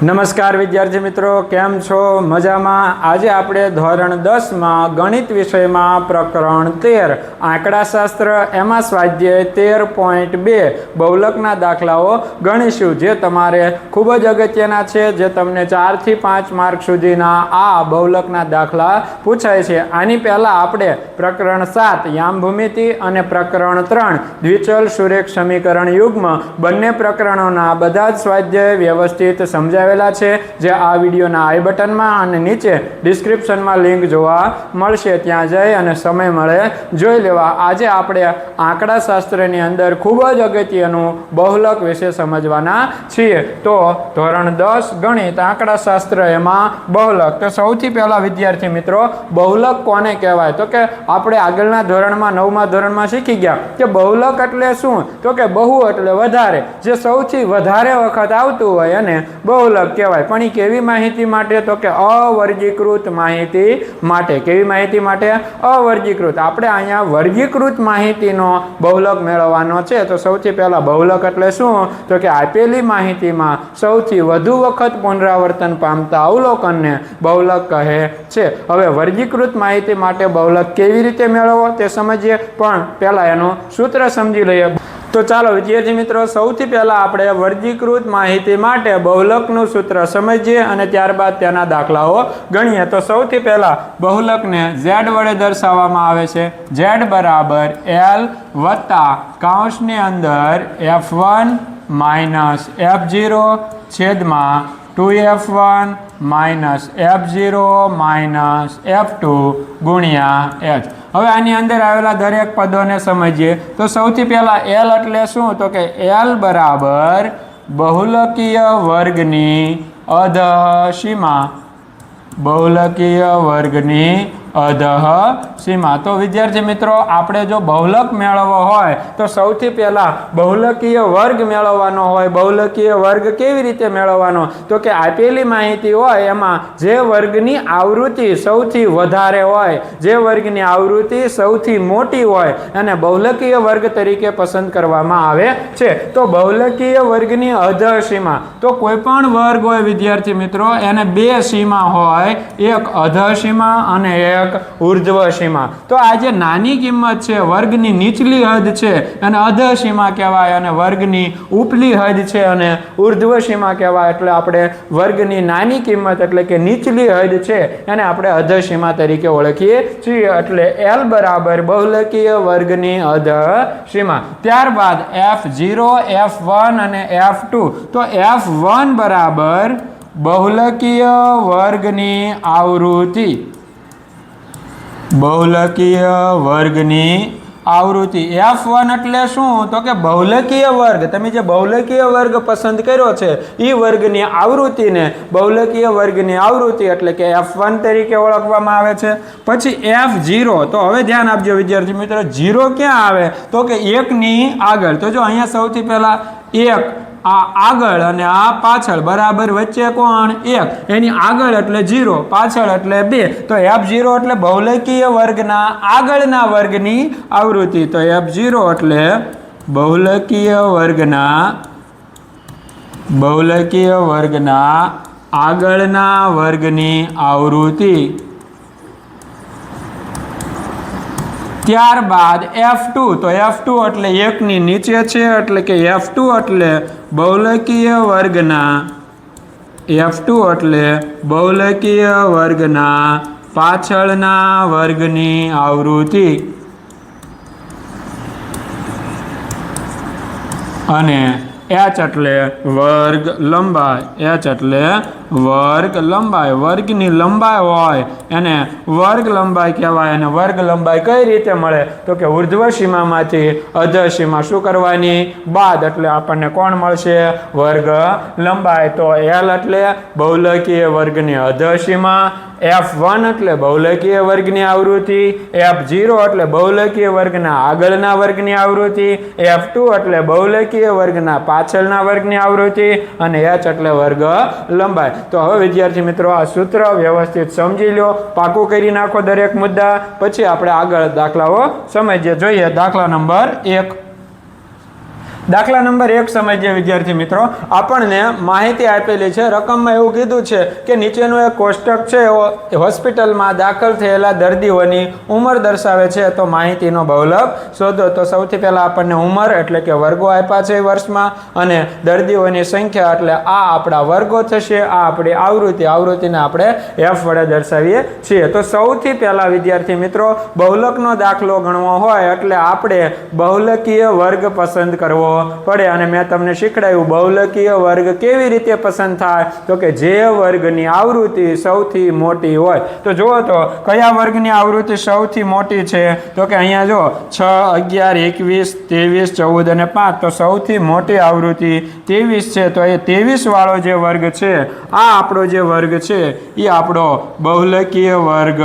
નમસ્કાર વિદ્યાર્થી મિત્રો, કેમ છો? મજામાં? આજે આપણે ધોરણ 10માં ગણિત વિષયમાં પ્રકરણ 13 આંકડાશાસ્ત્ર એમાં સ્વાધ્યાય 13.2 બહુલકના દાખલાઓ ગણીશું, જે તમારે ખૂબ જ અગત્યના છે, જે તમને 4 થી 5 માર્ક સુધીના આ બહુલકના દાખલા પૂછાય છે. આની પહેલાં આપણે પ્રકરણ 7 યામ ભૂમિતિ અને પ્રકરણ 3 દ્વિચલ સુરેખ સમીકરણ યુગ્મ બંને પ્રકરણોના બધા જ સ્વાધ્યાય વ્યવસ્થિત સમજાવ્યા છે, જે આ વિડીયોના આઈ બટનમાં અને નીચે ડિસ્ક્રિપ્શનમાં લિંક જોવા મળશે. ત્યાં જઈ અને સમય મળે જોઈ લેવા. આજે આપણે આંકડાશાસ્ત્રની અંદર ખૂબ જ અગત્યનું બહુલક વિશે સમજવાના છીએ. તો ધોરણ 10 ગણિત આંકડાશાસ્ત્ર એમાં બહુલક. તો સૌથી પહેલા વિદ્યાર્થી મિત્રો, બહુલક કોને કહેવાય? તો કે આપણે આગળના ધોરણમાં 9મા ધોરણમાં શીખી ગયા કે બહુલક એટલે શું? તો કે બહુ એટલે વધારે, જે સૌથી વધારે વખત આવતું હોય અને બહુલક કહેવાય. પણ એ કેવી માહિતી માટે? તો કે અવર્ગીકૃત માહિતી માટે. કેવી માહિતી માટે? અવર્ગીકૃત. આપણે અહીંયા વર્ગીકૃત માહિતીનો બહુલક મેળવવાનો છે. તો સૌથી પહેલા બહુલક એટલે શું? તો કે આપેલી માહિતીમાં સૌથી વધુ વખત પુનરાવર્તન પામતા અવલોકનને બહુલક કહે છે. હવે વર્ગીકૃત માહિતી માટે બહુલક કેવી રીતે મેળવવો તે સમજીએ, પણ પહેલા એનું સૂત્ર સમજી લઈએ. તો ચાલો વિદ્યાર્થી મિત્રો, સૌથી પહેલા આપણે વર્ગીકૃત માહિતી માટે બહુલકનું સૂત્ર સમજીએ અને ત્યારબાદ તેના દાખલાઓ ગણીએ. તો સૌથી પહેલા બહુલકને z વડે દર્શાવવામાં આવે છે. z બરાબર l વત્તા કૌંસની અંદર f1 માઇનસ f0 છેદમાં 2f1 minus f0 minus f2 ગુણ્યા h. હવે આની અંદર આવેલા દરેક પદોને સમજીએ. તો સૌથી પહેલા l એટલે શું? તો કે l બરાબર બહુલકીય વર્ગની અધઃ સીમા. બહુલકીય વર્ગની અધઃ સીમા. તો વિદ્યાર્થી મિત્રો, આપણે જો બહુલક મેળવવો હોય તો સૌથી પહેલા બહુલકીય વર્ગ મેળવવાનો હોય. બહુલકીય વર્ગ કેવી રીતે મેળવવાનો? તો કે આપેલી માહિતી હોય એમાં જે વર્ગની આવૃત્તિ સૌથી વધારે હોય, જે વર્ગની આવૃત્તિ સૌથી મોટી હોય, અને બહુલકીય વર્ગ તરીકે પસંદ કરવામાં આવે છે. તો બહુલકીય વર્ગની અધઃ સીમા, તો કોઈ પણ વર્ગ હોય વિદ્યાર્થી મિત્રો, એને બે સીમા હોય, એક અધઃ સીમા અને એક ઉર્ધ્વ સીમા. તો આ જે નાની કિંમત છે, વર્ગની નીચલી હદ છે, અને અધઃ સીમા કહેવાય, અને વર્ગની ઉપલી હદ છે અને ઉર્ધ્વ સીમા કહેવાય. એટલે આપણે વર્ગની નાની કિંમત એટલે કે નીચલી હદ છે એને આપણે અધઃ સીમા તરીકે ઓળખીએ છીએ. એટલે l બરાબર બહુલકીય વર્ગની અધઃ સીમા. ત્યારબાદ f0, f1 અને f2. તો f1 બરાબર બહુલકીય વર્ગની આવૃત્તિ. બહુલકીય વર્ગની આવૃત્તિ. f1 એટલે શું? તો કે બહુલકીય વર્ગ. તમે જે બહુલકીય વર્ગ પસંદ કર્યો છે એ વર્ગની આવૃત્તિને બહુલકીય વર્ગની આવૃત્તિ એટલે કે f1 તરીકે ઓળખવામાં આવે છે. પછી f0. તો હવે ધ્યાન આપજો વિદ્યાર્થી મિત્રો, 0 ક્યાં આવે? તો કે 1 ની આગળ. તો જો અહીંયા સૌથી પહેલા 1, આ આગળ અને આ પાછળ, બરાબર વચ્ચે કોણ? 1. એની આગળ એટલે 0, પાછળ એટલે 2. તો f0 એટલે બહુલકીય વર્ગના આગળના વર્ગની આવૃત્તિ. તો f0 એટલે બહુલકીય વર્ગના આગળના વર્ગની આવૃત્તિ. ત્યારબાદ f2. તો f2 એટલે 1 ની નીચે છે, એટલે કે f2 એટલે બહુલકીય વર્ગના પાછળના વર્ગની આવૃત્તિ. અને h એટલે વર્ગ લંબાઈ. h એટલે વર્ગ લંબાઈ. વર્ગની લંબાઈ હોય એને વર્ગ લંબાઈ કહેવાય. અને વર્ગ લંબાઈ કઈ રીતે મળે? તો કે ઉર્ધ્વ સીમામાંથી અધઃ સીમા શું કરવાની? બાદ. એટલે આપણને કોણ મળશે? વર્ગ લંબાઈ. તો l એટલે બહુલકીય વર્ગની અધઃ સીમા, f1 એટલે બહુલકીય વર્ગની આવૃત્તિ, f0 એટલે બહુલકીય વર્ગના આગળના વર્ગની આવૃત્તિ, f2 એટલે બહુલકીય વર્ગના પાછળના વર્ગની આવૃત્તિ, અને h એટલે વર્ગ લંબાઈ. તો હવે વિદ્યાર્થી મિત્રો, આ સૂત્ર વ્યવસ્થિત સમજી લો, પાકું કરી નાખો દરેક મુદ્દા. પછી આપણે આગળ દાખલાઓ સમજીએ. જોઈએ દાખલા નંબર 1. દાખલા નંબર 1 સમજીએ વિદ્યાર્થી મિત્રો. આપણને માહિતી આપેલી છે, રકમમાં એવું કીધું છે કે નીચેનું એક કોષ્ટક છે હોસ્પિટલમાં દાખલ થયેલા દર્દીઓની ઉંમર દર્શાવે છે, તો માહિતીનો બહુલક શોધો. તો સૌથી પહેલા આપણને ઉંમર એટલે કે વર્ગો આપ્યા છે વર્ષમાં, અને દર્દીઓની સંખ્યા એટલે આ આપણા વર્ગો થશે, આ આપણી આવૃત્તિને આપણે f વડે દર્શાવીએ છીએ. તો સૌથી પહેલા વિદ્યાર્થી મિત્રો બહુલકનો દાખલો ગણવો હોય એટલે આપણે બહુલકીય વર્ગ પસંદ કરવો પડે. અને મેં તમને શીખડાવ્યું બહુલકીય વર્ગ કેવી રીતે પસંદ થાય, તો કે જે વર્ગની આવૃત્તિ સૌથી મોટી હોય. તો જુઓ તો કયા વર્ગની આવૃત્તિ સૌથી મોટી છે, તો કે અહીંયા જો 6, 11, 21, 23, 14 અને 5. તો સૌથી મોટી આવૃત્તિ 23 છે. તો એ 23 વાળો જે વર્ગ છે, આ આપણો જે વર્ગ છે એ આપણો બહુલકીય વર્ગ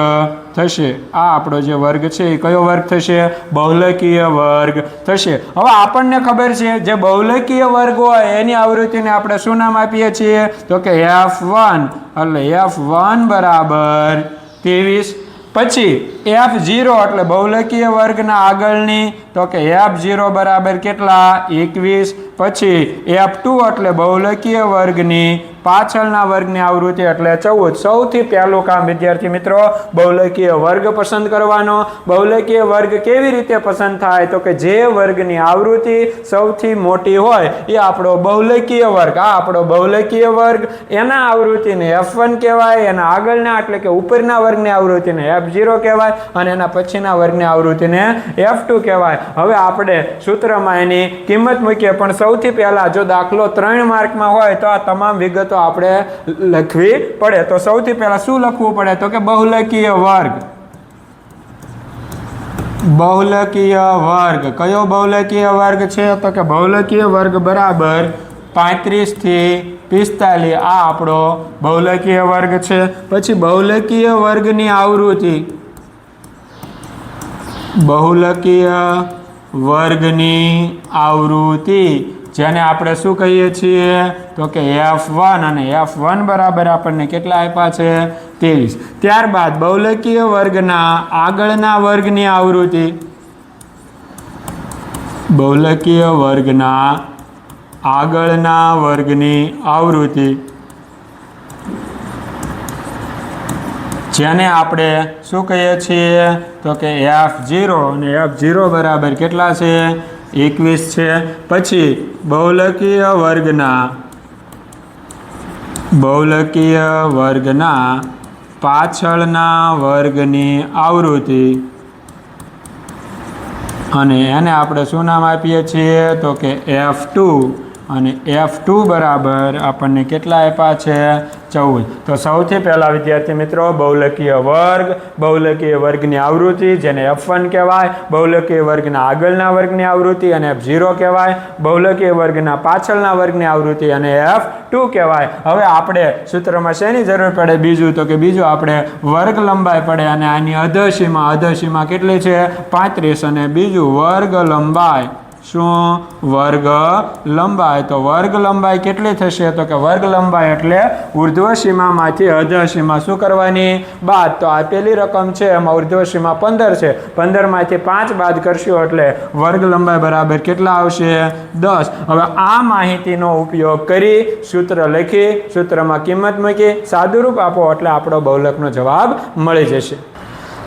થશે. આ આપણો જે વર્ગ છે એ કયો વર્ગ થશે? બહુલકીય વર્ગ થશે. હવે આપણને ખબર છે જે બહુલકીય વર્ગ હોય એની આવૃત્તિને આપણે શું નામ આપીએ છીએ, તો કે f1. એટલે f1 બરાબર 23. પછી f0 એટલે બહુલકીય વર્ગના આગળની, તો કે f0 બરાબર કેટલા? 21. પછી f2 એટલે બહુલકીય વર્ગની પાછળના વર્ગની આવૃત્તિ એટલે 14. સૌથી પહેલું કામ વિદ્યાર્થી મિત્રો બહુલકીય વર્ગ પસંદ કરવાનો. બહુલકીય વર્ગ કેવી રીતે પસંદ થાય, તો કે જે વર્ગની આવૃત્તિ સૌથી મોટી હોય એ આપણો બહુલકીય વર્ગ. આ આપણો બહુલકીય વર્ગ, એના આવૃત્તિને f1 કહેવાય, એના આગળના એટલે કે ઉપરના વર્ગની આવૃત્તિને f0 કહેવાય, અને એના પછીના વર્ગની આવૃત્તિને f2 કહેવાય. હવે આપણે સૂત્રમાં એની કિંમત મૂકીએ, પણ સૌથી પહેલા જો દાખલો 3 માર્કમાં હોય તો આ તમામ વિગતો આપણે લખવી પડે. તો સૌથી પહેલા શું લખવું પડે, તો કે બહુલકીય વર્ગ. બહુલકીય વર્ગ કયો બહુલકીય વર્ગ છે, તો કે બહુલકીય વર્ગ બરાબર 35 થી 45. આ આપણો બહુલકીય વર્ગ છે. પછી બહુલકીય વર્ગની આવૃત્તિ, બહુલકીય વર્ગની આવૃત્તિ જેને આપણે શું કહીએ છીએ, તો કે f1. અને f1 બરાબર આપણને કેટલા આપ્યા છે? 23. ત્યારબાદ બહુલકીય વર્ગના આગળના વર્ગની આવૃત્તિ, બહુલકીય વર્ગના આગળના વર્ગની આવૃત્તિ જેને આપણે શું કહીએ છીએ, તો કે f0. અને f0 બરાબર કેટલા છે? 21 છે. પછી બહુલકીય વર્ગના પાછળના વર્ગની આવૃત્તિ, અને એને આપણે શું નામ આપીએ છીએ, તો કે f2. અને f2 બરાબર આપણને કેટલા આપ્યા છે? 14. તો સૌથી પહેલા વિદ્યાર્થી મિત્રો બહુલકીય વર્ગ, બહુલકીય વર્ગની આવૃત્તિ જેને f1 કહેવાય, બહુલકીય વર્ગના આગળના વર્ગની આવૃત્તિ અને f0 કહેવાય, બહુલકીય વર્ગના પાછળના વર્ગની આવૃત્તિ અને f2 કહેવાય. હવે આપણે સૂત્રમાં શેની જરૂર પડે? બીજું, તો કે બીજું આપણે વર્ગ લંબાઈ પડે. અને આની અધસીમા કેટલી છે? 35. અને બીજું વર્ગ લંબાઈ. શું? વર્ગ લંબાઈ. તો વર્ગ લંબાઈ કેટલી થશે, તો કે વર્ગ લંબાઈ એટલે ઉર્ધ્વ સીમામાંથી અધઃ સીમા શું કરવાની? બાદ. તો આપેલી રકમ છે એમાં ઉર્ધ્વ સીમા 15 છે, 15 માંથી 5 બાદ કરશું એટલે વર્ગ લંબાઈ બરાબર કેટલા આવશે? 10. હવે આ માહિતીનો ઉપયોગ કરી સૂત્ર લખી, સૂત્રમાં કિંમત મૂકી, સાદુરૂપ આપો એટલે આપણો બહુલકનો જવાબ મળી જશે.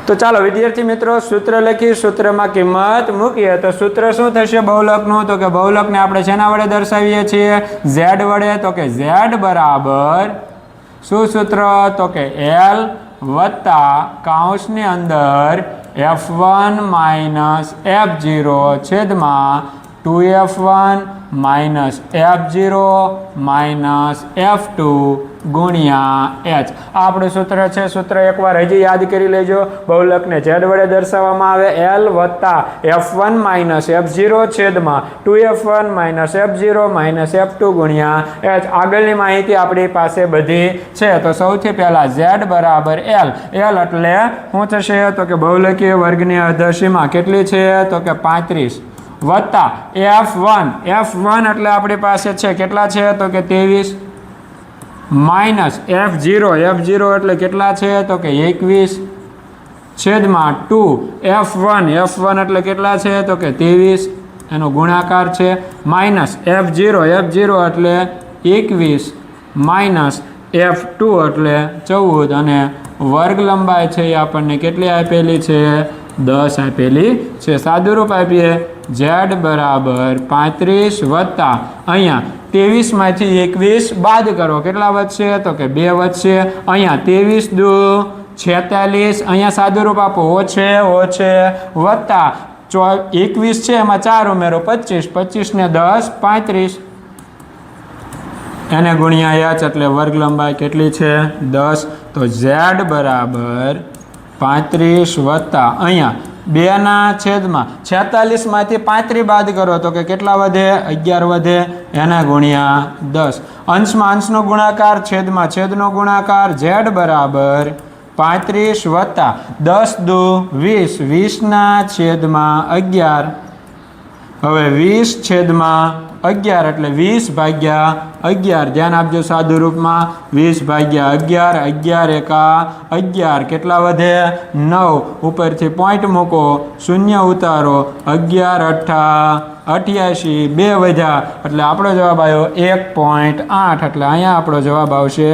તો ચાલો વિદ્યાર્થી મિત્રો સૂત્ર લખી, સૂત્રમાં કિંમત મૂકીએ. તો સૂત્ર શું થશે બહુલકનું, તો કે બહુલકને આપણે શેના વડે દર્શાવીએ છીએ? z વડે. તો કે z બરાબર શું સૂત્ર, તો કે l વત્તા કૌંસની અંદર f1 માઇનસ f0 છેદમાં 2f1 minus f0 minus f2 ગુણ્યા h. આપણું સૂત્ર છે. સૂત્ર એકવાર હજી યાદ કરી લેજો. બહુલકને z વડે દર્શાવવામાં આવે l વત્તા f1 માઇનસ f0 છેદમાં 2f1 minus f0 minus f2 ગુણ્યા h. આગળની માહિતી આપણી પાસે બધી છે. તો સૌથી પહેલા z બરાબર l. l એટલે શું થશે, તો કે બહુલકીય વર્ગની અધસીમા કેટલી છે, તો કે 35 વત્તા f1 એટલે આપણી પાસે છે કેટલા છે, તો કે 23 માઇનસ f0 એટલે કેટલા છે, તો કે 21 છેદમાં 2 f1 એટલે કેટલા છે, તો કે 23 એનો ગુણાકાર છે માઇનસ F0 એટલે 21 માઇનસ F2 એટલે 14 અને વર્ગ લંબાઈ છે એ આપણને કેટલી આપેલી છે 10 આપેલી છે. સાદુરૂપ આપીએ z બરાબર 35 વત્તા અહીંયા 23 માંથી 21 બાદ કરો કેટલા વધશે તો કે 2 વધશે. અહીંયા 23 દુ 46 અહીંયા સાદુરૂપ આપો ઓછે વત્તા 21 છે એમાં 4 ઉમેરો 25 ને 10 35 એને ગુણ્યા h એટલે વર્ગ લંબાઈ કેટલી છે 10. તો z બરાબર 35 વત્તા અહીંયા 2 ના છેદમાં 46 માંથી 35 બાદ કરો તો કે કેટલા વધે 11 વધે એના ગુણ્યા 10. અંશમાં અંશનો ગુણાકાર છેદમાં છેદનો ગુણાકાર z બરાબર 35 વત્તા 10 દુ 20 20 ના છેદમાં 11 હવે 20 છેદમાં 11 એટલે 20 ભાગ્યા 11 ધ્યાન આપજો સાદુ રૂપમાં 20 ભાગ્યા 11 11 એકા 11 કેટલા વધે 9 ઉપરથી પોઈન્ટ મૂકો શૂન્ય ઉતારો 11 અઠ્ઠા 88 2 વધ્યા એટલે આપણો જવાબ આવ્યો 1.8 એટલે અહીંયા આપણો જવાબ આવશે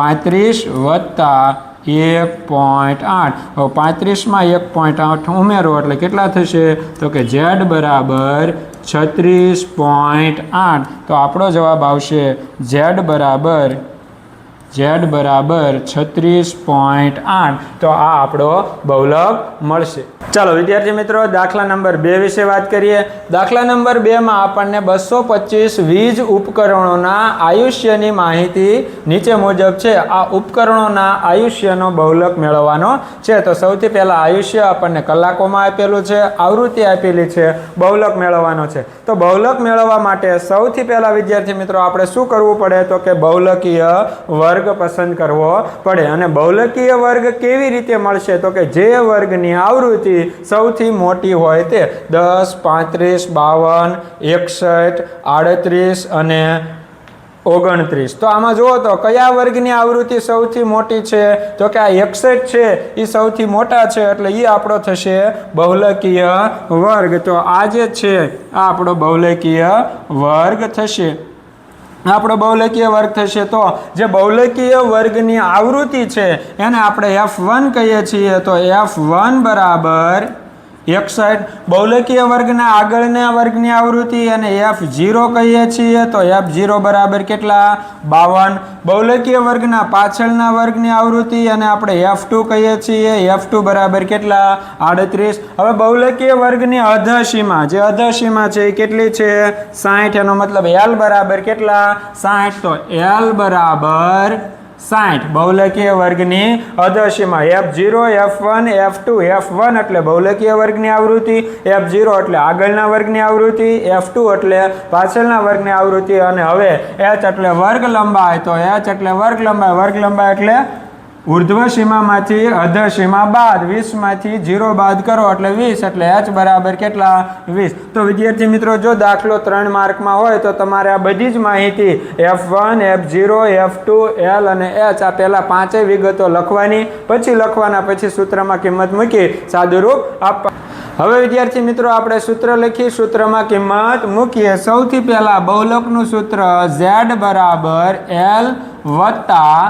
35 વત્તા 1.8. હવે 35માં 1.8 ઉમેરો એટલે કેટલા થશે તો કે z બરાબર 36.8. તો આપણો જવાબ આવશે z બરાબર 36.8. તો આ આપણો બહુલક મળશે. ચાલો વિદ્યાર્થી મિત્રો દાખલા નંબર 2 વિશે વાત કરીએ. દાખલા નંબર 2 માં આપણને 225 વીજ ઉપકરણોના આયુષ્યની માહિતી નીચે મુજબ છે. આ ઉપકરણોના આયુષ્યનો બહુલક મેળવવાનો છે. તો સૌથી પહેલા આયુષ્ય આપણને કલાકોમાં આપેલું છે, આવૃત્તિ આપેલી છે, બહુલક મેળવવાનો છે. તો બહુલક મેળવવા માટે સૌથી પહેલા વિદ્યાર્થી મિત્રો આપણે શું કરવું પડે તો કે બહુલકીય વર્ગ પસંદ કરવો પડે. અને બહુલકીય વર્ગ કેવી રીતે મળશે તો કે જે વર્ગની આવૃત્તિ સૌથી મોટી હોય તે 10 35 52 61 38 અને 29. તો આમાં જુઓ તો કયા વર્ગની આવૃત્તિ સૌથી મોટી છે તો કે આ 61 છે એ સૌથી મોટા છે એટલે એ આપણો થશે બહુલકીય વર્ગ. તો આ જે છે આ આપણો બહુલકીય વર્ગ થશે. આપણો બહુલકીય વર્ગ થશે. તો જે બહુલકીય વર્ગની આવૃત્તિ છે એને આપણે F1 કહીએ છીએ. તો F1 બરાબર 61. બહુલકીય વર્ગના આગળના વર્ગની આવૃત્તિ અને F0 કહીએ છીએ. તો F0 બરાબર કેટલા 52. બહુલકીય વર્ગના પાછળના વર્ગની આવૃત્તિ અને આપણે F2 કહીએ છીએ. F2 બરાબર કેટલા 38. હવે બહુલકીય વર્ગની અધસીમા જે અધસીમા છે એ કેટલી છે 60. એનો મતલબ L બરાબર કેટલા 60. તો L બરાબર 60. બહુલકીય વર્ગની અધસીમા F0 F1 F2. F1 એટલે બહુલકીય વર્ગની આવૃત્તિ, F0 એટલે આગળના વર્ગની આવૃત્તિ, F2 એટલે પાછળના વર્ગની આવૃત્તિ અને હવે h એટલે વર્ગ લંબાઈ. તો h એટલે વર્ગ લંબાઈ એટલે ઉર્ધ્વ સીમામાંથી અધર સીમા બાદ 20 માંથી 0 બાદ કરો એટલે 20 એટલે h બરાબર કેટલા 20. તો વિદ્યાર્થી મિત્રો જો દાખલો 3 માર્કમાં હોય તો તમારે આ બધી જ માહિતી F1 F0 F2 L અને h આ પહેલા પાંચેય વિગતો લખવાની, પછી લખવાના, પછી સૂત્રમાં કિંમત મૂકી સાદુરૂપ આપવા. હવે વિદ્યાર્થી મિત્રો આપણે સૂત્ર લખી, સૂત્રમાં કિંમત મૂકીએ. સૌથી પહેલા બહુલકનું સૂત્ર z બરાબર L વત્તા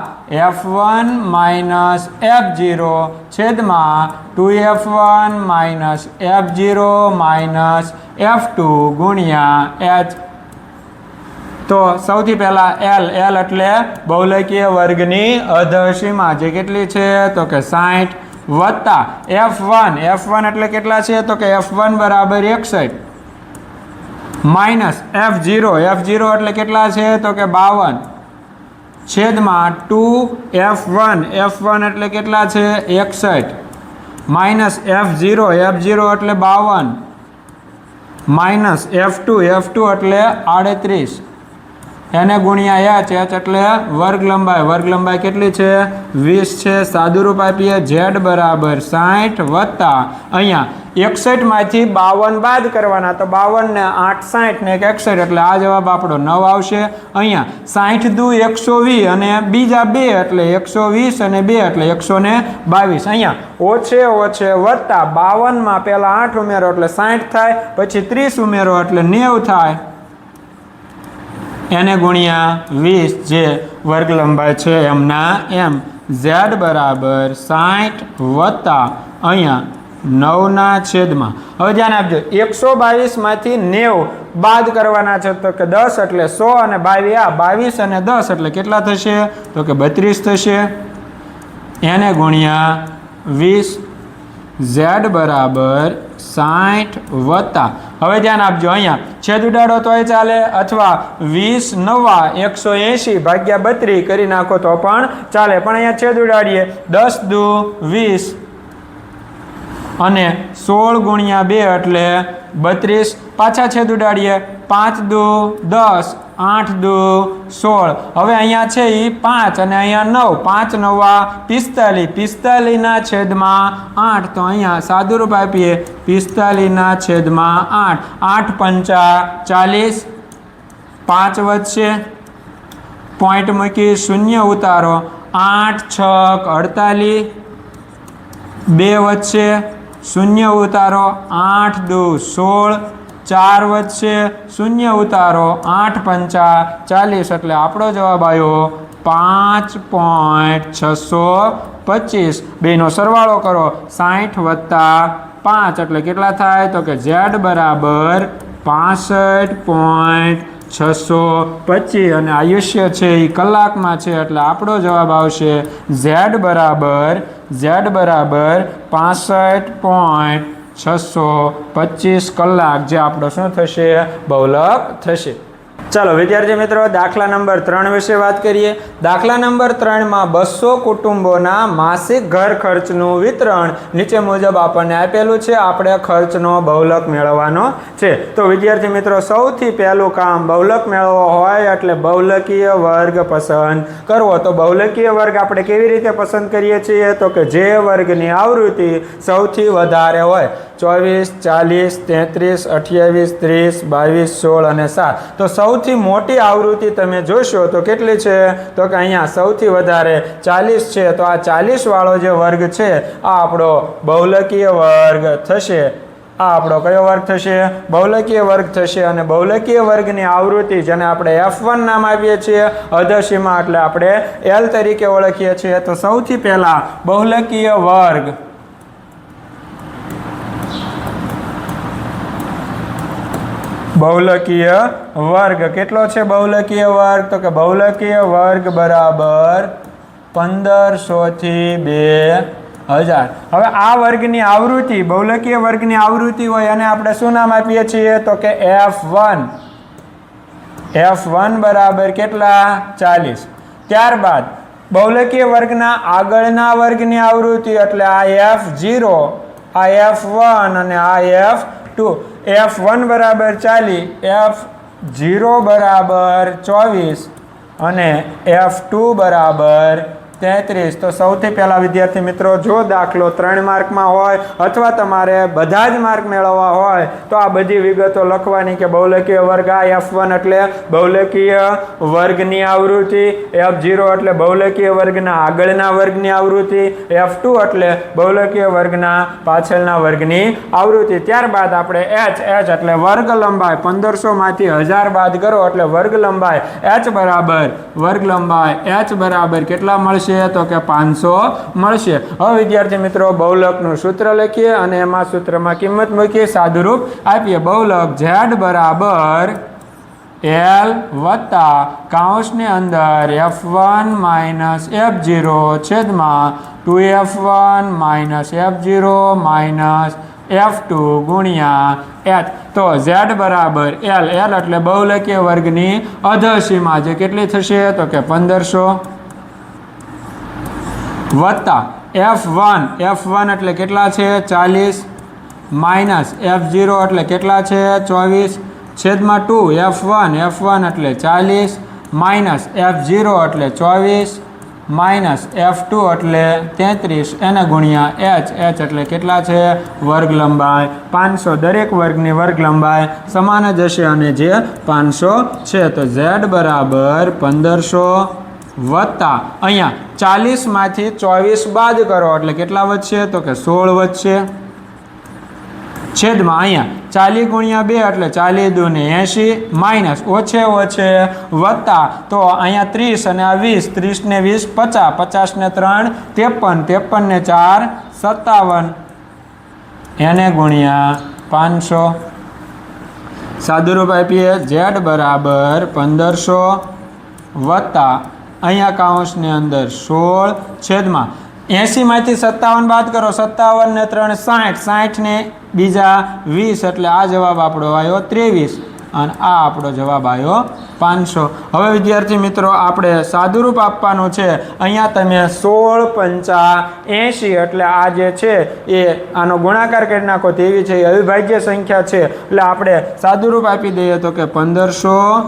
F1 માઇનસ F0 છેદમાં 2F1 minus F0 minus F2 ગુણ્યા h. તો સૌથી પહેલા L એટલે બહુલકીય વર્ગની અધસીમા જે કેટલી છે તો કે 60 વત્તા F1 એટલે કેટલા છે તો કે F1 બરાબર 61 માઇનસ F0 એટલે કેટલા છે તો કે 52 છેદમાં 2F1 એટલે કેટલા છે 61 માઇનસ F0 એટલે 52 માઇનસ F2 એટલે 38 એને ગુણ્યા h, h એટલે વર્ગ લંબાઈ કેટલી છે 20 છે. સાદુરૂપ આપીએ z બરાબર 60 વત્તા અહીંયા 61 માંથી 52 બાદ કરવાના, તો 52 ને 8 60 ને 1 61 એટલે આ જવાબ આપણો 9 આવશે. અહીંયા 60 દુ 120 અને બીજા 2 એટલે 120 અને 2 એટલે 122. અહીંયા ઓછે વત્તા 52 માં પહેલા 8 ઉમેરો એટલે 60 થાય, પછી 30 ઉમેરો એટલે 90 થાય, એને ગુણ્યા 20 જે વર્ગ લંબાઈ છે એમના એમ. z બરાબર 60 વત્તા અહીંયા 9 ના છેદમાં, હવે ધ્યાન આપજો 122 માંથી 90 બાદ કરવાના છે, તો કે 10 એટલે 100 અને 22 અને 10 એટલે કેટલા થશે, તો કે 32 થશે, એને ગુણ્યા 20. z બરાબર 60 વત્તા, હવે ધ્યાન આપજો અહીંયા છેદ ઉડાડો તોય ચાલે, અથવા 20 નવા 180 ભાગ્યા 32 કરી નાખો તો પણ ચાલે, પણ અહીંયા છેદ ઉડાડીએ 10 દુ 20 અને 16 ગુણ્યા 2 એટલે 32, પાછા છેદ ઉડાડીએ 5 દુ 10 8 દુ 16, હવે અહીંયા છે એ 5 અને અહીંયા 9, 5 નવા 45 ના છેદમાં 8, તો અહીંયા સાદુરૂપ આપીએ 45 ના છેદમાં 8, 8 પંચા 40, 5 વધશે, પોઈન્ટ મૂકી શૂન્ય ઉતારો, 8 છક 48, 2 વધશે, શૂન્ય ઉતારો, 8 દુ 16, 4 વધશે, શૂન્ય ઉતારો, 8 પંચા 40 એટલે આપણો જવાબ આવ્યો 5.625. બેનો સરવાળો કરો, 60 વત્તા 5 એટલે કેટલા થાય, તો કે z બરાબર 65.625 અને આયુષ્ય છે એ કલાકમાં છે એટલે આપણો જવાબ આવશે z બરાબર 65.625 કલાક, જે આપણો શું થશે, બહુલક થશે. ચાલો વિદ્યાર્થી મિત્રો, દાખલા નંબર 3 વિશે વાત કરીએ. દાખલા નંબર 3 માં 200 કુટુંબોના માસિક ઘર ખર્ચનું વિતરણ નીચે મુજબ આપણને આપેલું છે. આપણે ખર્ચનો બહુલક મેળવવાનો છે. તો વિદ્યાર્થી મિત્રો, સૌથી પહેલું કામ બહુલક મેળવવો હોય એટલે બહુલકીય વર્ગ પસંદ કરવો. તો બહુલકીય વર્ગ આપણે કેવી રીતે પસંદ કરીએ છીએ, તો કે જે વર્ગની આવૃત્તિ સૌથી વધારે હોય, 24 40 33 28 30 22 16 અને 7. તો સૌથી મોટી આવૃત્તિ તમે જોશો તો કેટલી છે, તો કે અહીંયા સૌથી વધારે 40 છે. તો આ 40 વાળો જે વર્ગ છે આ આપણો બહુલકીય વર્ગ થશે. આ આપણો કયો વર્ગ થશે, બહુલકીય વર્ગ થશે. અને બહુલકીય વર્ગની આવૃત્તિ જેને આપણે F1 નામ આપીએ છીએ, અધસીમા એટલે આપણે L તરીકે ઓળખીએ છીએ. તો સૌથી પહેલા બહુલકીય વર્ગ કેટલો છે, બહુલકીય વર્ગ, તો કે બહુલકીય વર્ગ બરાબર 1500 થી 2000. હવે આ વર્ગની આવૃત્તિ, બહુલકીય વર્ગની આવૃત્તિ હોય અને આપણે શું નામ આપીએ છીએ, તો કે F1. F1 બરાબર કેટલા, 40. ત્યારબાદ બહુલકીય વર્ગના આગળના વર્ગની આવૃત્તિ એટલે આ F0, આ F1 અને આ F2. F1 બરાબર 40, F0 બરાબર 24 અને F2 બરાબર 33. તો સૌથી પહેલા વિદ્યાર્થી મિત્રો, જો દાખલો 3 માર્કમાં હોય અથવા તમારે બધા જ માર્ક મેળવવા હોય તો આ બધી વિગતો લખવાની કે બહુલકીય વર્ગ આ F1 એટલે બહુલકીય વર્ગની આવૃત્તિ, F0 એટલે બહુલકીય વર્ગના આગળના વર્ગની આવૃત્તિ, F2 એટલે બહુલકીય વર્ગના પાછળના વર્ગની આવૃત્તિ. ત્યારબાદ આપણે h એટલે વર્ગ લંબાઈ, 1500 માંથી 1000 બાદ કરો એટલે વર્ગ લંબાઈ h બરાબર કેટલા મળશે, તો કે 500 મળશે. હવે વિદ્યાર્થી મિત્રો, બહુલકનું સૂત્ર લખીએ અને એમાં સૂત્રમાં કિંમત મૂકીએ, સાદુરૂપ આપીએ. બહુલક z બરાબર L વત્તા કૌંસની અંદર F1 માઇનસ F0 છેદમાં 2F1 minus F0 minus F2 ગુણ્યા h. તો z બરાબર L એટલે બહુલકીય વર્ગની અધસીમા, જે કેટલી થશે, તો કે 1500 વત્તા F1 એટલે કેટલા છે, 40 માઇનસ F0 એટલે કેટલા છે, 24 છેદમાં 2 F1 એટલે 40 માઇનસ F0 એટલે 24 માઇનસ F2 એટલે 33 એને ગુણ્યા h એટલે કેટલા છે વર્ગ લંબાઈ 500 દરેક વર્ગની વર્ગ લંબાઈ સમાન જ હશે અને જે 500 છે તો z બરાબર 1500 વત્તા અહીંયા 40 માંથી 24 બાદ કરો એટલે કેટલા વધશે તો કે 16 વધશે છેદમાં અહીંયા 40 ગુણ્યા 2 એટલે 40 દૂને 80 માઇનસ ઓછે વત્તા તો અહીંયા 30 અને આ 20 30 ને 20 50 50 ને 3 53 53 ને 4 57 એને ગુણ્યા 500 સાદુરૂપ આપીએ z બરાબર 1500 વત્તા અહીંયા કાઉન્સની અંદર 16 છેદમાં 80 માંથી 57 બાદ કરો 57 ને 3 60 60 ને બીજા 20 એટલે આ જવાબ આપણો આવ્યો 23 અને આ આપણો જવાબ આવ્યો 500 હવે વિદ્યાર્થી મિત્રો આપણે સાદુરૂપ આપવાનું છે અહીંયા તમે 16 પંચા 80 એટલે આ જે છે એ આનો ગુણાકાર કરી નાખો તેવી છે એ અવિભાજ્ય સંખ્યા છે એટલે આપણે સાદુરૂપ આપી દઈએ તો કે 1500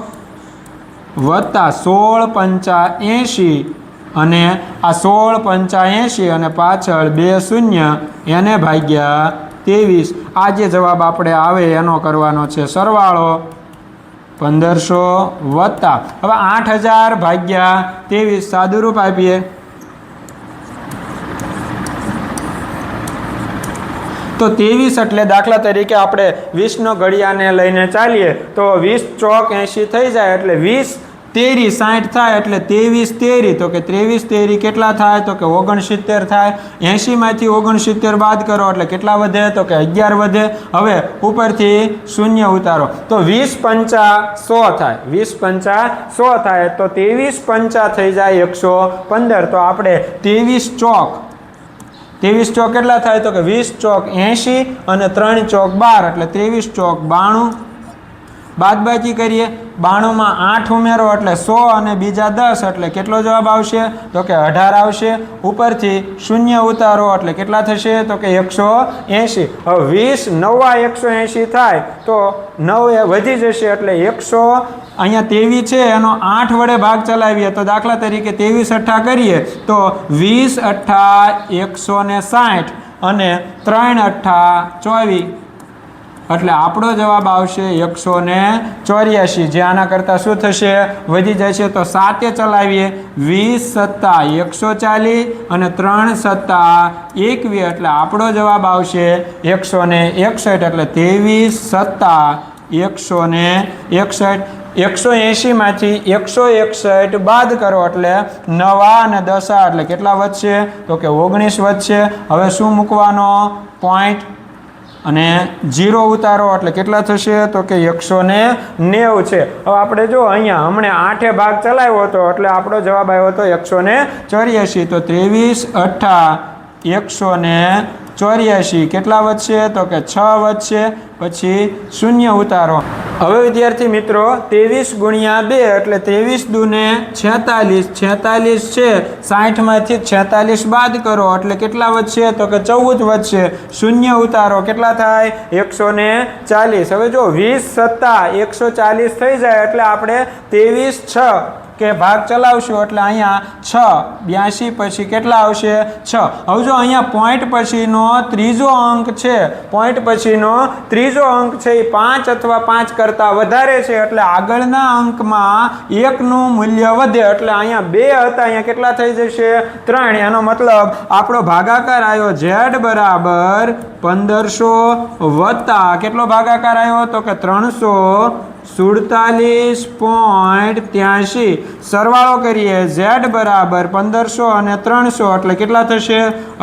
વત્તા 16 પંચા 80 અને આ 16 પંચા 80 અને પાછળ 2 શૂન્ય એને ભાગ્યા 23 આ જે જવાબ આપણે આવે એનો કરવાનો છે સરવાળો 1500 વત્તા હવે 8000 ભાગ્યા 23 સાદુરૂપ આપીએ તો 23 એટલે દાખલા તરીકે આપણે 20નો ઘડિયાને લઈને ચાલીએ તો 20 ચોક 80 થઈ જાય એટલે 20 તેરી 60 થાય એટલે 23 તેરી તો કે 23 તેરી કેટલા થાય તો કે 69 થાય 80 માંથી 69 બાદ કરો એટલે કેટલા વધે તો કે 11 વધે હવે ઉપરથી શૂન્ય ઉતારો તો 20 પંચા 100 થાય 20 પંચા 100 થાય તો 23 પંચા થઈ જાય 115 તો આપણે 23 ચોક કેટલા થાય તો કે 20 ચોક 80 અને 3 ચોક 12 એટલે 23 ચોક 92 બાદબાકી કરીએ 92 માં 8 ઉમેરો એટલે 100 અને બીજા 10 એટલે કેટલો જવાબ આવશે તો કે 18 આવશે ઉપરથી શૂન્ય ઉતારો એટલે કેટલા થશે તો કે 180 હવે 20 નવા 180 થાય તો 9 વધી જશે એટલે 100 અહીંયા 23 છે એનો 8 વડે ભાગ ચલાવીએ તો દાખલા તરીકે 23 અઠ્ઠા કરીએ તો 20 અઠ્ઠા 160 અને 3 અઠ્ઠા 24 એટલે આપણો જવાબ આવશે 184 જે આના કરતાં શું થશે વધી જશે તો 7 ચલાવીએ 20 સત્તા 140 અને 3 સત્તા 21 એટલે આપણો જવાબ આવશે 161 એટલે 23 સત્તા 161 180 માંથી 161 બાદ કરો એટલે 9 અને 10 એટલે કેટલા વધશે તો કે 19 વધશે હવે શું મૂકવાનો પોઈન્ટ અને 0 ઉતારો એટલે કેટલા થશે તો કે 190 છે હવે આપણે જો અહીંયા હમણે 8 ભાગ ચલાવ્યો હતો એટલે આપણો જવાબ આવ્યો હતો 184 તો 23 અઠ્ઠા 184 કેટલા વધશે તો કે 6 વધશે પછી શૂન્ય ઉતારો હવે વિદ્યાર્થી મિત્રો 23 ગુણ્યા 2 એટલે 23 દૂને 46 છે 60 માંથી 46 બાદ કરો એટલે કેટલા વધશે તો કે 14 વધશે શૂન્ય ઉતારો કેટલા થાય 140 હવે જો 20 સત્તા 140 થઈ જાય એટલે આપણે 23 6 કે ભાગ ચલાવશું એટલે અહીંયા 6 82 પછી કેટલા આવશે 6 હવે જો અહીંયા પોઈન્ટ પછીનો ત્રીજો અંક છે પોઈન્ટ પછીનો ત્રીજો અંક છે એ 5 અથવા 5 કરતાં વધારે છે એટલે આગળના અંકમાં 1 નું મૂલ્ય વધે એટલે અહીંયા 2 હતા અહીંયા કેટલા થઈ જશે 3 એનો મતલબ આપણો ભાગાકાર આવ્યો z બરાબર 1500 વત્તા કેટલો ભાગાકાર આવ્યો તો કે 347.83 સરવાળો કરીએ z બરાબર 1500 અને 300 એટલે કેટલા થશે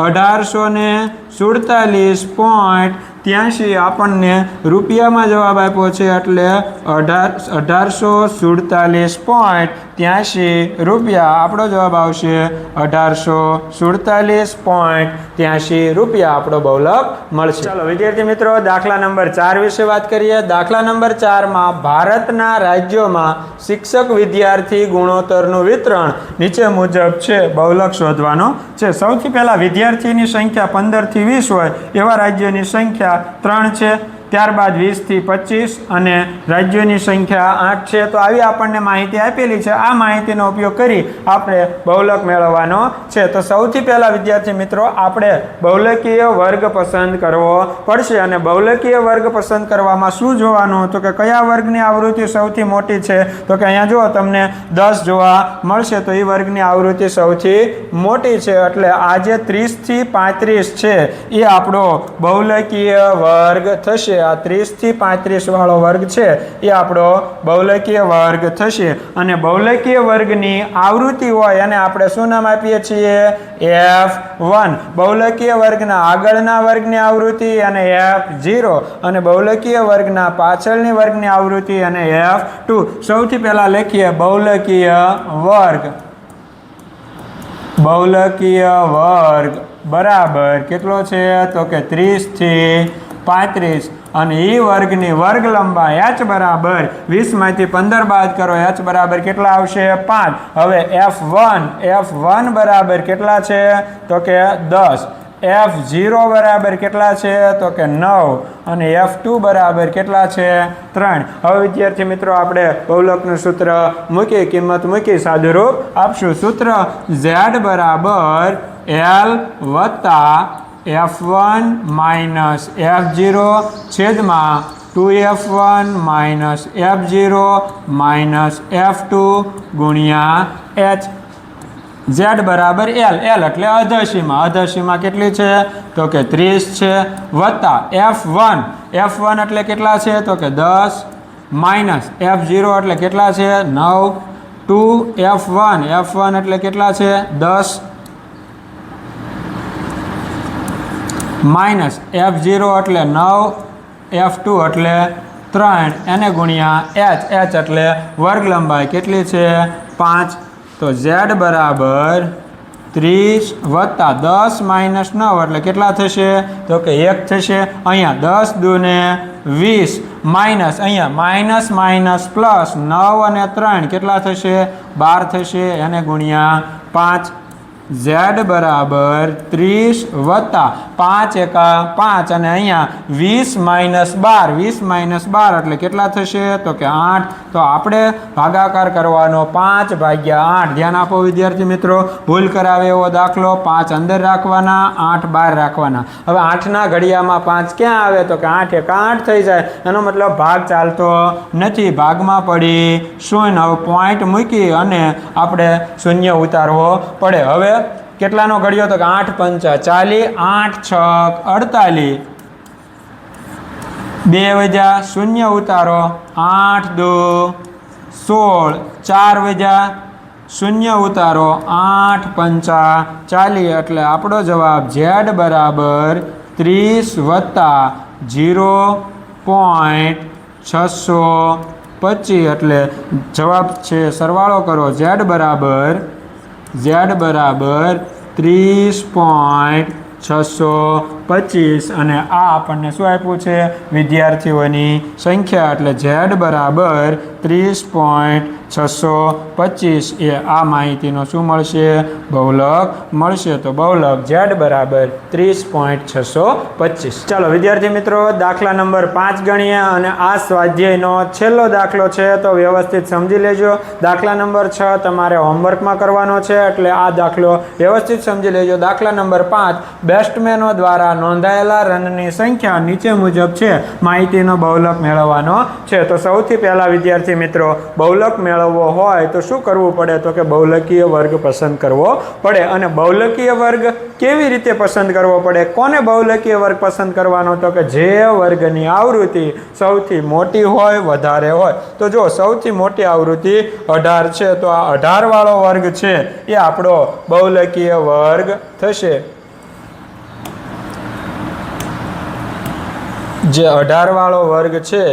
1847.83 આપણને રૂપિયામાં જવાબ આપ્યો છે એટલે 1847.83 રૂપિયા આપણો જવાબ આવશે 1847.83 રૂપિયા આપણો બહુલક મળશે ચાલો વિદ્યાર્થી મિત્રો દાખલા નંબર 4 વિશે વાત કરીએ દાખલા નંબર 4 માં ભારતના રાજ્યોમાં શિક્ષક વિદ્યાર્થી ગુણોત્તરનું વિતરણ નીચે મુજબ છે બહુલક શોધવાનો છે સૌથી પહેલા વિદ્યાર્થીની સંખ્યા 15 થી 20 હોય એવા રાજ્યોની સંખ્યા 3 છે ત્યારબાદ 20 થી 25 અને રાજ્યોની સંખ્યા 8 છે. તો આવી આપણને માહિતી આપેલી છે. આ માહિતીનો ઉપયોગ કરી આપણે બહુલક મેળવવાનો છે. તો સૌથી પહેલા વિદ્યાર્થી મિત્રો આપણે બહુલકીય વર્ગ પસંદ કરવો પડશે. અને બહુલકીય વર્ગ પસંદ કરવામાં શું જોવાનું તો કે કયા વર્ગની આવૃત્તિ સૌથી મોટી છે. તો કે અહીંયા જો તમને 10 જોવા મળશે તો એ વર્ગની આવૃત્તિ સૌથી મોટી છે. એટલે આ જે 30 થી 35 છે એ આપણો બહુલકીય વર્ગ થશે. આ 30 થી 35 વાળો વર્ગ છે એ આપણો બહુલકીય વર્ગ થશે. અને બહુલકીય વર્ગની આવૃત્તિ હોય અને આપણે શું નામ આપીએ છીએ? F1. બહુલકીય વર્ગના આગળના વર્ગની આવૃત્તિ અને F0 અને બહુલકીય વર્ગના પાછળની વર્ગની આવૃત્તિ અને F2. સૌથી પહેલા લખીએ બહુલકીય વર્ગ. બહુલકીય વર્ગ બરાબર કેટલો છે તો કે 30 થી 35 અને એ વર્ગની વર્ગ લંબાઈ h બરાબર 20 માંથી 15 બાદ કરો h બરાબર કેટલા આવશે? 5. હવે F1 બરાબર કેટલા છે તો કે 10. F0 બરાબર કેટલા છે તો કે 9 અને F2 બરાબર કેટલા છે? 3. હવે વિદ્યાર્થી મિત્રો આપણે બહુલકનું સૂત્ર મૂકી કિંમત મૂકી સાદુરૂપ આપશું. સૂત્ર Z બરાબર L વત્તા F1 માઇનસ F0 છેદમાં 2F1 minus F0 minus F2 ગુણ્યા H. Z બરાબર L એટલે અધસીમાં કેટલી છે તો કે 30 છે વત્તા F1 એટલે કેટલા છે તો કે 10 માઇનસ F0 એટલે કેટલા છે 9 2F1 એટલે કેટલા છે 10 માઇનસ F0 એટલે 9 F2 એટલે 3 એને ગુણ્યા H એટલે વર્ગ લંબાઈ કેટલી છે 5. તો Z બરાબર 30 વત્તા 10 માઇનસ 9 એટલે કેટલા થશે તો કે 1 થશે. અહીંયા 10 દૂને 20 માઇનસ અહીંયા માઇનસ પ્લસ 9 અને 3 કેટલા થશે 12 થશે એને ગુણ્યા 5. Z બરાબર 30 વત્તા 5 એકા 5 અને અહીંયા 20 માઇનસ 12 એટલે કેટલા થશે તો કે 8. તો આપણે ભાગાકાર કરવાનો 5/8. ધ્યાન આપો વિદ્યાર્થી મિત્રો, ભૂલ કરાવે એવો દાખલો 5 અંદર રાખવાના 8 બહાર રાખવાના. હવે 8ના ઘડિયામાં 5 ક્યાં આવે તો કે 8 એકા 8 થઈ જાય. એનો મતલબ ભાગ ચાલતો નથી. ભાગમાં પડી શૂન્ય. હવે પોઈન્ટ મૂકી અને આપણે શૂન્ય ઉતારવો પડે. હવે કેટલાનો ઘડિયો તો કે 8 પંચા 40 8 છક 48 2 વજા શૂન્ય ઉતારો 8 દો 16 4 વજા શૂન્ય ઉતારો 8 પંચા 40 એટલે આપણો જવાબ Z બરાબર 30 વત્તા 0.625 એટલે જવાબ છે સરવાળો કરો Z બરાબર 30.625 અને આ આપણને શું આપ્યું છે વિદ્યાર્થીઓની સંખ્યા. એટલે Z બરાબર 30.625 એ આ માહિતીનો શું મળશે બહુલક મળશે. તો બહુલક Z બરાબર 30.625. ચાલો વિદ્યાર્થી મિત્રો દાખલા નંબર 5 ગણીએ અને આ સ્વાધ્યાયનો છેલ્લો દાખલો છે તો વ્યવસ્થિત સમજી લેજો. દાખલા નંબર 6 તમારે હોમવર્કમાં કરવાનો છે એટલે આ દાખલો વ્યવસ્થિત સમજી લેજો. દાખલા નંબર 5 બેસ્ટમેનો દ્વારા નોંધાયેલા રનની સંખ્યા નીચે મુજબ છે. માહિતીનો બહુલક મેળવવાનો છે. તો સૌથી પહેલા વિદ્યાર્થી મિત્રો બહુલક મેળવવો હોય તો શું કરવું પડે તો કે બહુલકીય વર્ગ પસંદ કરવો પડે. અને બહુલકીય વર્ગ કેવી રીતે પસંદ કરવો પડે? કોને બહુલકીય વર્ગ પસંદ કરવાનો તો કે જે વર્ગની આવૃત્તિ સૌથી મોટી હોય વધારે હોય. તો જો સૌથી મોટી આવૃત્તિ 18 છે તો આ 18 વાળો વર્ગ છે એ આપણો બહુલકીય વર્ગ થશે. જે 18 વાળો વર્ગ છે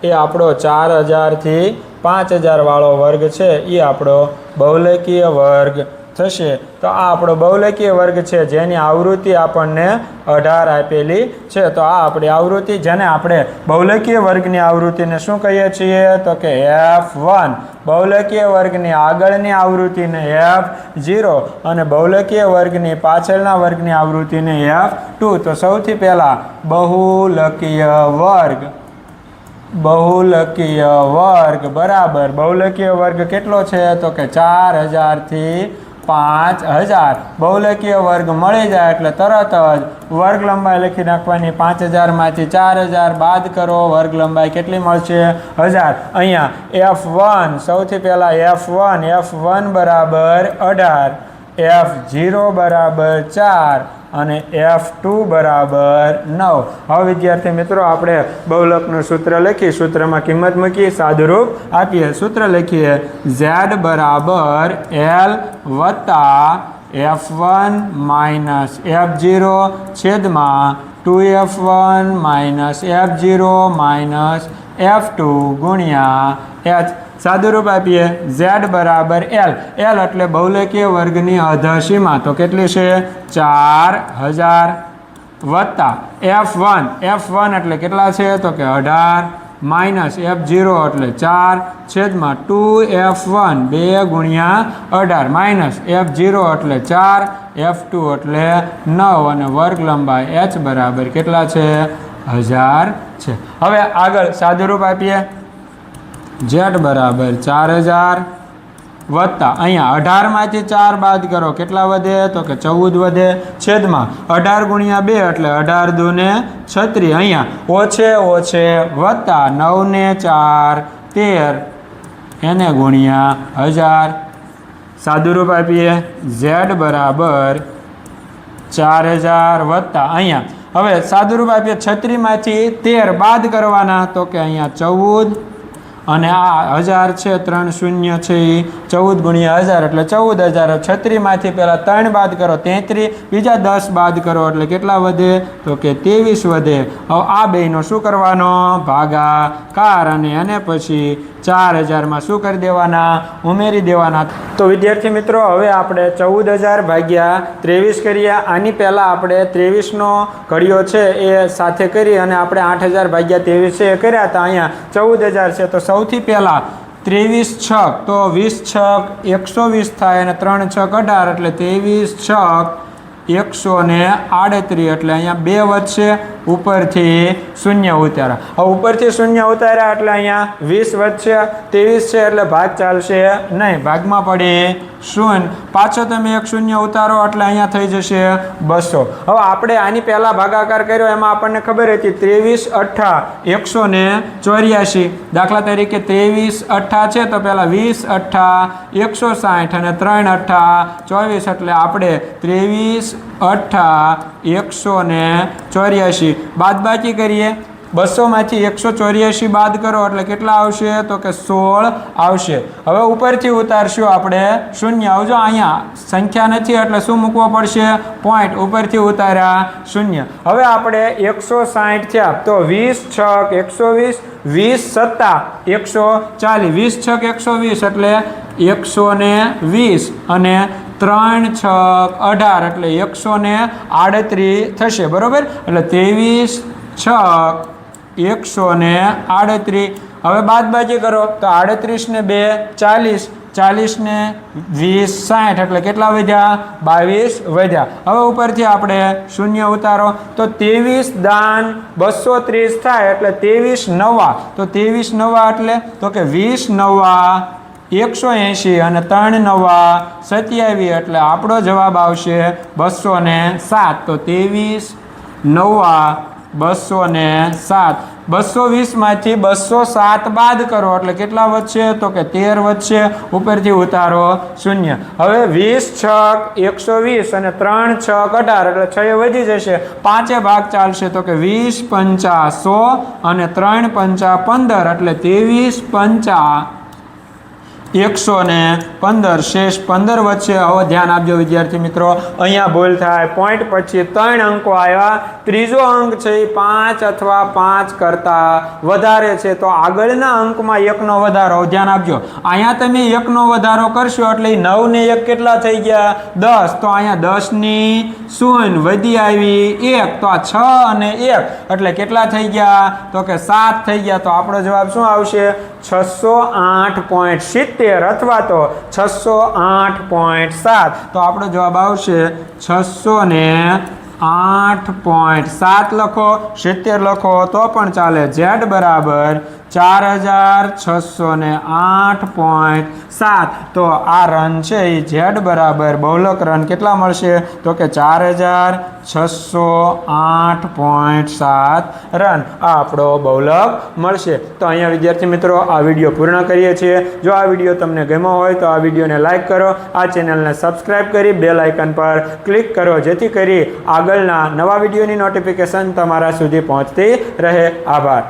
એ આપણો 4000 થી 5000 વાળો વર્ગ છે એ આપણો બહુલકીય વર્ગ થશે તો આ આપણો બહુલકીય વર્ગ છે જેની આવૃત્તિ આપણને 18 આપેલી છે તો આ આપણી આવૃત્તિ જેને આપણે બહુલકીય વર્ગની આવૃત્તિને શું કહીએ છીએ તો કે F1 બહુલકીય વર્ગની આગળની આવૃત્તિને F0 અને બહુલકીય વર્ગની પાછળના વર્ગની આવૃત્તિને F2 તો સૌથી પહેલા બહુલકીય વર્ગ બરાબર બહુલકીય વર્ગ કેટલો છે તો કે 4000 થી 5000 બહુલકીય વર્ગ મળી જાય એટલે તરત જ વર્ગ લંબાઈ લખી નાખવાની 5000 માંથી 4000 બાદ કરો વર્ગ લંબાઈ કેટલી મળશે 1000 અહીંયા F1 સૌથી પહેલા F1 બરાબર 18 F0 બરાબર 4 અને F2 બરાબર 9 હવે વિદ્યાર્થી મિત્રો આપણે બહુલકનું સૂત્ર લખી સૂત્રમાં કિંમત મૂકી સાદુરૂપ આપીએ સૂત્ર લખીએ Z બરાબર L વત્તા F1 માઇનસ F0 છેદમાં 2F1 minus F0 minus F2 ગુણ્યા H સાદુરૂપ આપીએ Z બરાબર L એટલે બહુલકીય વર્ગની અધસીમા તો કેટલી છે 4000 વત્તા F1 એટલે કેટલા છે તો કે 18 માઇનસ F0 એટલે 4 છેદમાં 2F1 2 ગુણ્યા 18 માઇનસ F0 એટલે 4 F2 એટલે 9 અને વર્ગ લંબાઈ H બરાબર કેટલા છે 1000 છે હવે આગળ સાદુરૂપ આપીએ Z બરાબર 4000 વત્તા અહીંયા 18 માંથી 4 બાદ કરો કેટલા વધે તો કે 14 વધે છેદમાં 18 ગુણ્યા 2 એટલે 18 દૂને 36 અહીંયા ઓછે વત્તા 9 ને 4 13 એને ગુણ્યા 1000 સાદુરૂપ આપીએ Z બરાબર 4000 વત્તા અહીંયા હવે સાદુરૂપ આપીએ 36 માંથી 13 બાદ કરવાના તો કે અહીંયા 14 અને આ 1000 છે 3 શૂન્ય છે એ 14 ગુણ્યા 1000 એટલે 14000 36 માંથી પહેલા 3 બાદ કરો 33 બીજા 10 બાદ કરો એટલે કેટલા વધે તો કે 23 વધે હવે આ બેયનો શું કરવાનો ભાગાકાર અને એને પછી 4000 માં શું કરી દેવાના ઉમેરી દેવાના તો વિદ્યાર્થી મિત્રો હવે આપણે 14000 ભાગ્યા 23 કરીએ આની પહેલા આપણે 23 નો ઘડિયો છે એ સાથે કરી અને આપણે 8000 ભાગ્યા 23 છે એ કર્યા હતા અહીંયા 14000 છે તો સૌથી પહેલા 23 છક તો 20 છક 120 થાય અને 3 છક 18 એટલે 23 છક 138 એટલે અહીંયા 2 વધશે ઉપરથી શૂન્ય ઉતાર્યા હવે ઉપરથી શૂન્ય ઉતાર્યા એટલે અહીંયા 20 વધશે 23 છે એટલે ભાગ ચાલશે નહીં ભાગમાં પડી શૂન્ય પાછો તમે એક શૂન્ય ઉતારો એટલે અહીંયા થઈ જશે 200 હવે આપણે આની પહેલા ભાગાકાર કર્યો એમાં આપણને ખબર હતી 23 8 184 દાખલા તરીકે 23 8 છે તો પહેલા 20 8 160 અને 3 8 24 એટલે આપણે 23 8 184 બાદબાકી કરીએ 200 માંથી 184 બાદ કરો એટલે કેટલા આવશે તો કે 16 આવશે હવે ઉપરથી ઉતારશું આપણે શૂન્ય આવજો અહીંયા સંખ્યા નથી એટલે શું મૂકવો પડશે પોઈન્ટ ઉપરથી ઉતાર્યા શૂન્ય હવે આપણે 160 થયા તો 20 છક 120 20 સત્તા 140 20 છક 120 એટલે 120 અને 3 છક 18 એટલે 138 થશે બરોબર એટલે 23 છક 138 હવે બાદબાકી કરો તો 38 ને 2 40 40 ને 20 60 એટલે કેટલા વધ્યા 22 વધ્યા હવે ઉપરથી આપણે શૂન્ય ઉતારો તો 23 દાન 230 થાય એટલે 23 નવા તો 23 નવા એટલે તો કે 20 નવા 180 અને 3 નવા 27 એટલે આપણો જવાબ આવશે 207 તો 23 નવા 207 220 માંથી 207 બાદ કરો એટલે કેટલા વધશે તો કે 13 વધશે ઉપરથી ઉતારો શૂન્ય હવે 20 છક 120 અને 3 છક 18 એટલે 6 વધી જશે 5 ભાગ ચાલશે તો કે 20 50 100 અને 3 50 15 એટલે 23 50 115 શેષ 15 વચ્ચે હવે ધ્યાન આપજો વિદ્યાર્થી મિત્રો, અહીંયા ભૂલ થાય. પોઈન્ટ પછી 3 અંકો આવ્યા, ત્રીજો અંક છે એ 5 અથવા 5 કરતાં વધારે છે તો આગળના અંકમાં 1નો વધારો. ધ્યાન આપજો, અહીંયા તમે 1નો વધારો કરશો એટલે 9 ને 1 કેટલા થઈ ગયા? 10. તો અહીંયા 10 ની શૂન્ય વધી આવી 1, તો આ 6 અને 1 એટલે કેટલા થઈ ગયા? તો કે 7 થઈ ગયા. તો આપણો જવાબ શું આવશે? 608.70 અથવા તો 608.7. તો આપણો જવાબ આવશે 608.7 લખો, 70 લખો તો પણ ચાલે. Z બરાબર 4608.7. તો આ રન છે એ Z બરાબર બહુલક રન કેટલા મળશે? તો કે 4608.7 રન આ આપણો બહુલક મળશે. તો અહીંયા વિદ્યાર્થી મિત્રો આ વિડીયો પૂર્ણ કરીએ છીએ. જો આ વિડીયો તમને ગમ્યો હોય તો આ વિડીયોને લાઇક કરો, આ ચેનલને સબસ્ક્રાઇબ કરી બેલ આઇકન પર ક્લિક કરો જેથી કરી આગળના નવા વિડીયોની નોટિફિકેશન તમારા સુધી પહોંચતી રહે. આભાર.